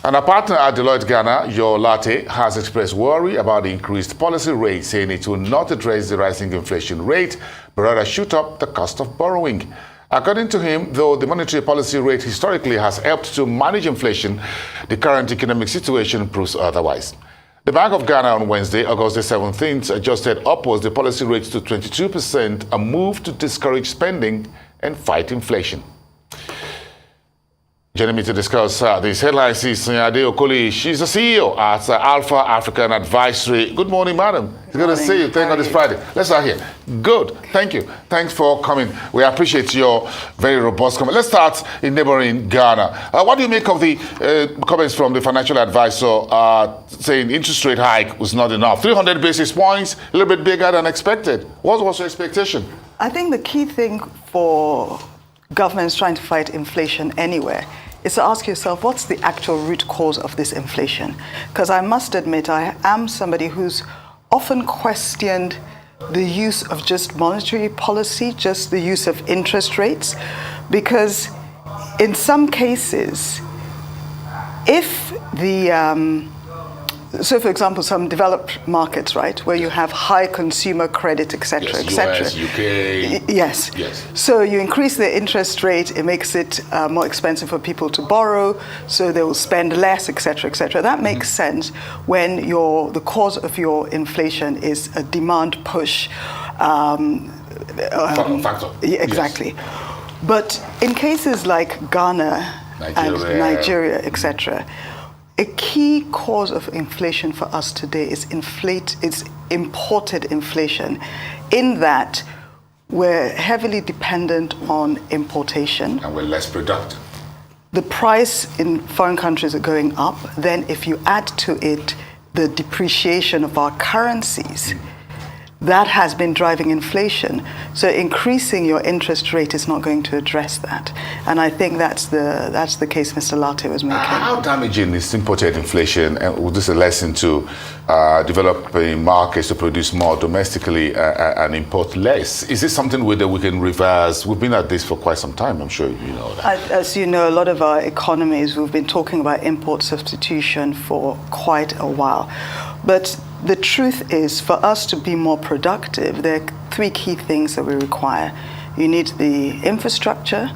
And our partner at Deloitte Ghana, Your Latte, has expressed worry about the increased policy rate, saying it will not address the rising inflation rate, but rather shoot up the cost of borrowing. According to him, though the monetary policy rate historically has helped to manage inflation, the current economic situation proves otherwise. The Bank of Ghana on Wednesday, August the 17th, adjusted upwards the policy rate to 22%, a move to discourage spending and fight inflation. Joining me to discuss these headlines is Sanyade Okoli. She's the CEO at Alpha African Advisory. Good morning, madam. It's good to see you. Thank God it's Friday. Let's start here. Good. Thank you. Thanks for coming. We appreciate your very robust comment. Let's start in neighboring Ghana. What do you make of the comments from the financial advisor saying interest rate hike was not enough? 300 basis points, a little bit bigger than expected. What was your expectation? I think the key thing for governments trying to fight inflation anywhere is to ask yourself, what's the actual root cause of this inflation? Because I must admit, I am somebody who's often questioned the use of just monetary policy, just the use of interest rates, because in some cases, if the so, for example, some developed markets, right, where you have high consumer credit, etc., yes, etc. US, UK. Yes. Yes. So you increase the interest rate, it makes it more expensive for people to borrow, so they will spend less, etc., etc. That makes sense when the cause of your inflation is a demand push. Factor. Yeah, exactly. Yes. But in cases like Ghana and Nigeria, etc., a key cause of inflation for us today is imported inflation, in that we're heavily dependent on importation. And we're less productive. The price in foreign countries are going up. Then if you add to it the depreciation of our currencies, that has been driving inflation. So increasing your interest rate is not going to address that. And I think that's the case Mr. Latte was making. How damaging is imported inflation? And was this a lesson to developing markets to produce more domestically and import less? Is this something that we can reverse? We've been at this for quite some time, I'm sure you know that. As you know, a lot of our economies, we've been talking about import substitution for quite a while. But the truth is, for us to be more productive, there are three key things that we require. You need the infrastructure,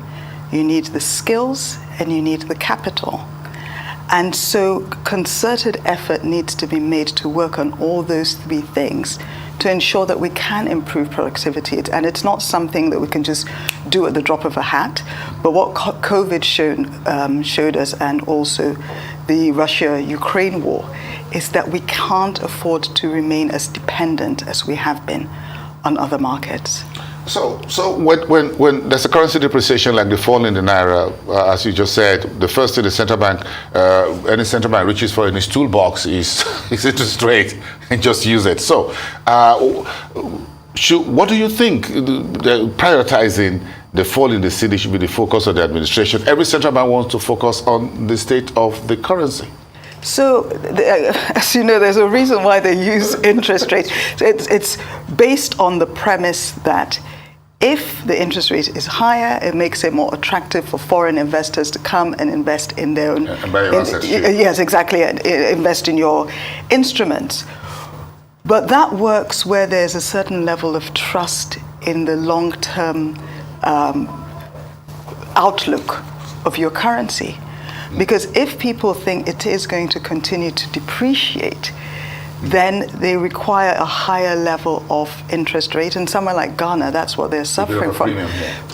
you need the skills, and you need the capital. And so concerted effort needs to be made to work on all those three things to ensure that we can improve productivity. And it's not something that we can just do at the drop of a hat. But what COVID showed us, and also the Russia-Ukraine war, is that we can't afford to remain as dependent as we have been on other markets. So when there's a currency depreciation like the fall in the naira, as you just said, the first thing the central bank, any central bank reaches for in its toolbox is interest rate, and just use it. So, what do you think? Prioritizing the fall in the city should be the focus of the administration. Every central bank wants to focus on the state of the currency. So, as you know, there's a reason why they use interest rates. It's based on the premise that if the interest rate is higher, it makes it more attractive for foreign investors to come and invest in their own. And buy your assets too. Yes, exactly, and invest in your instruments. But that works where there's a certain level of trust in the long-term outlook of your currency. Because if people think it is going to continue to depreciate, then they require a higher level of interest rate. And somewhere like Ghana, that's what they're suffering from,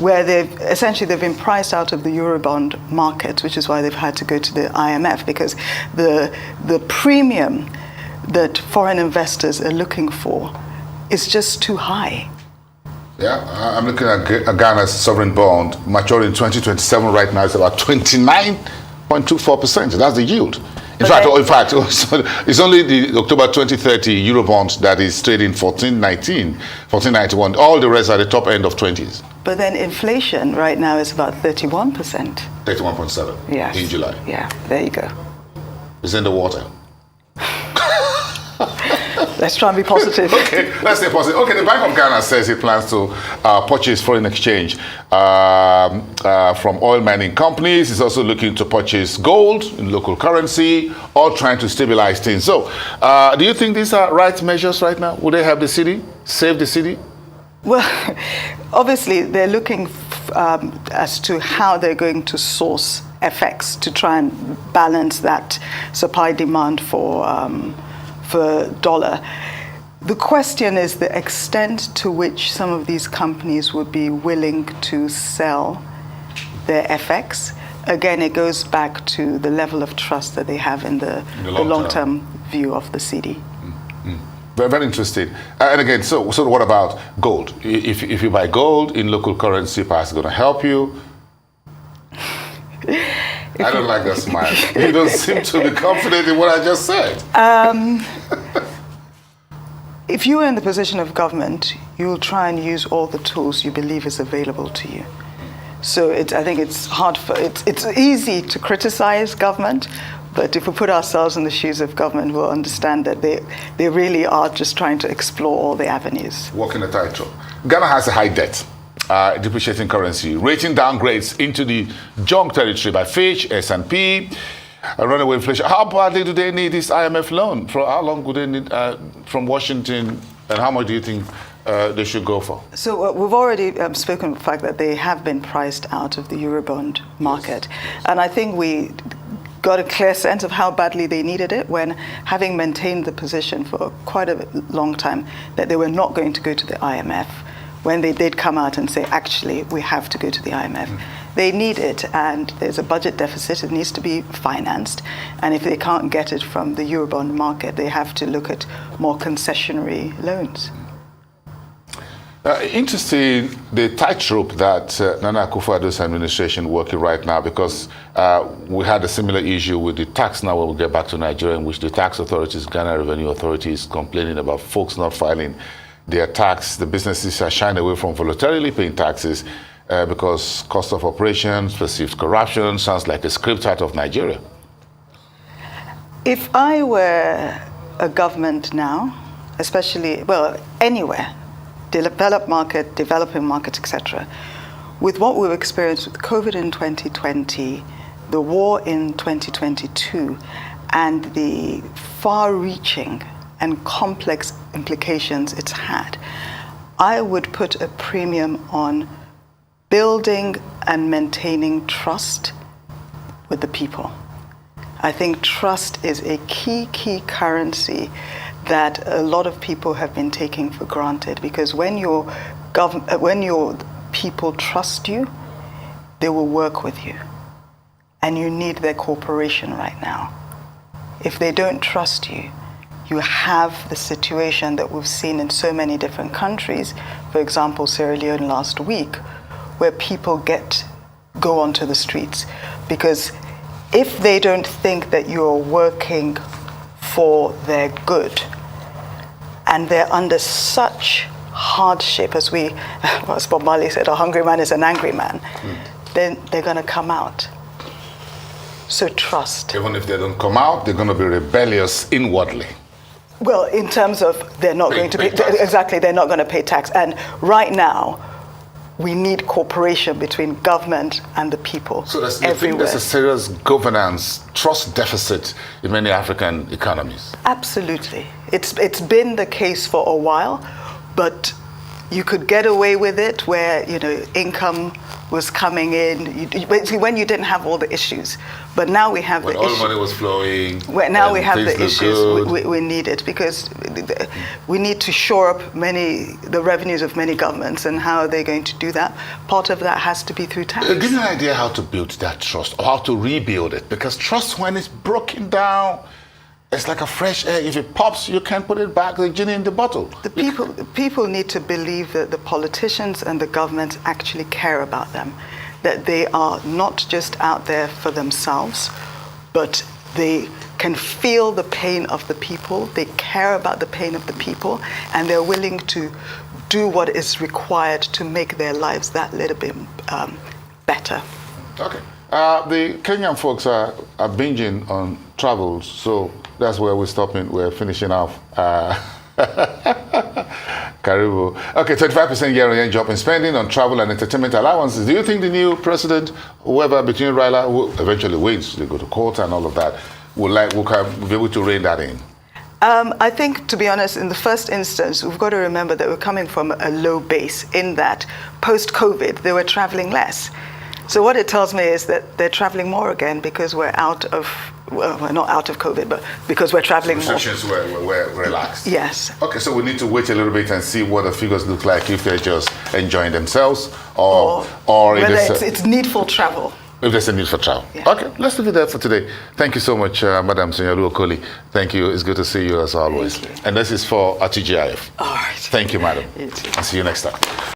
where they've been priced out of the Eurobond market, which is why they've had to go to the IMF, because the premium that foreign investors are looking for is just too high. Yeah, I'm looking at Ghana's sovereign bond maturing in 2027 right now. It's about 29.24%. That's the yield. In fact, it's only the October 2030 Eurobond that is trading 1491. All the rest are the top end of 20s. But then inflation right now is about 31%. 31.7 yes. In July. Yeah, there you go. It's in the water. Let's try and be positive. Okay, let's stay positive. Okay, the Bank of Ghana says it plans to purchase foreign exchange from oil mining companies. It's also looking to purchase gold in local currency, all trying to stabilize things. So, do you think these are right measures right now? Would they help the city, save the city? Well, obviously, they're looking as to how they're going to source FX to try and balance that supply demand for dollar. The question is the extent to which some of these companies would be willing to sell their FX. Again, it goes back to the level of trust that they have in the long-term view of the city. Very, very interesting. And again, so what about gold? If you buy gold in local currency, perhaps it's going to help you. I don't like that smile. You don't seem to be confident in what I just said. If you are in the position of government, you will try and use all the tools you believe is available to you. So I think it's it's easy to criticize government, but if we put ourselves in the shoes of government, we'll understand that they really are just trying to explore all the avenues. Walking a tightrope. Ghana has a high debt, depreciating currency, rating downgrades into the junk territory by Fitch, S&P, runaway inflation. How badly do they need this IMF loan? For how long would they need from Washington, and how much do you think they should go for? So we've already spoken of the fact that they have been priced out of the Eurobond market. Yes. And I think we got a clear sense of how badly they needed it when, having maintained the position for quite a long time that they were not going to go to the IMF, when they did come out and say, actually, we have to go to the IMF. They need it, and there's a budget deficit. It needs to be financed. And if they can't get it from the Eurobond market, they have to look at more concessionary loans. Interesting, the tightrope that Nana Akufo-Addo's administration working right now, because we had a similar issue with the tax now when we get back to Nigeria, in which the tax authorities, Ghana Revenue Authority, is complaining about folks not filing their tax. The businesses are shying away from voluntarily paying taxes because cost of operations, perceived corruption, sounds like a script out of Nigeria. If I were a government now, especially, well, anywhere, developed market, developing market, etc. With what we've experienced with COVID in 2020, the war in 2022, and the far-reaching and complex implications it's had, I would put a premium on building and maintaining trust with the people. I think trust is a key currency that a lot of people have been taking for granted, because when your people trust you, they will work with you, and you need their cooperation right now. If they don't trust you, you have the situation that we've seen in so many different countries, for example, Sierra Leone last week, where people go onto the streets, because if they don't think that you're working for their good, and they're under such hardship, as Bob Marley said, a hungry man is an angry man, then they're going to come out. So trust. Even if they don't come out, they're going to be rebellious inwardly. Well, in terms of they're not going to pay tax. Exactly, they're not going to pay tax. And right now, we need cooperation between government and the people. So there's a serious governance trust deficit in many African economies. Absolutely. It's been the case for a while, but you could get away with it where, income was coming in, when you didn't have all the issues. But now we have when the all issue. the money was flowing. Now we have the issues we need it, because we need to shore up the revenues of many governments, and how are they going to do that? Part of that has to be through tax. Give me an idea how to build that trust, or how to rebuild it, because trust, when it's broken down, it's like a fresh air. If it pops, you can't put it back, the genie in the bottle. The people need to believe that the politicians and the governments actually care about them, that they are not just out there for themselves, but they can feel the pain of the people, they care about the pain of the people, and they're willing to do what is required to make their lives that little bit better. Okay. The Kenyan folks are binging on travels, so that's where we're stopping. We're finishing off. Karibu. Okay, 25% year-on-year drop in spending on travel and entertainment allowances. Do you think the new president, whoever between Raila, who eventually wins, they go to court and all of that, will be able to rein that in? I think, to be honest, in the first instance, we've got to remember that we're coming from a low base in that post-COVID, they were traveling less. So what it tells me is that they're traveling more again because we're out of, well, we're not out of COVID, but because we're traveling more. Restrictions were relaxed. Yes. Okay, so we need to wait a little bit and see what the figures look like, if they're just enjoying themselves or whether it's needful travel. If there's a need for travel. Yeah. Okay, let's leave it there for today. Thank you so much, Madam Sanyade Okoli. Thank you. It's good to see you as always. Thank you. And this is for RTGIF. All right. Thank you, madam. You too. I'll see you next time.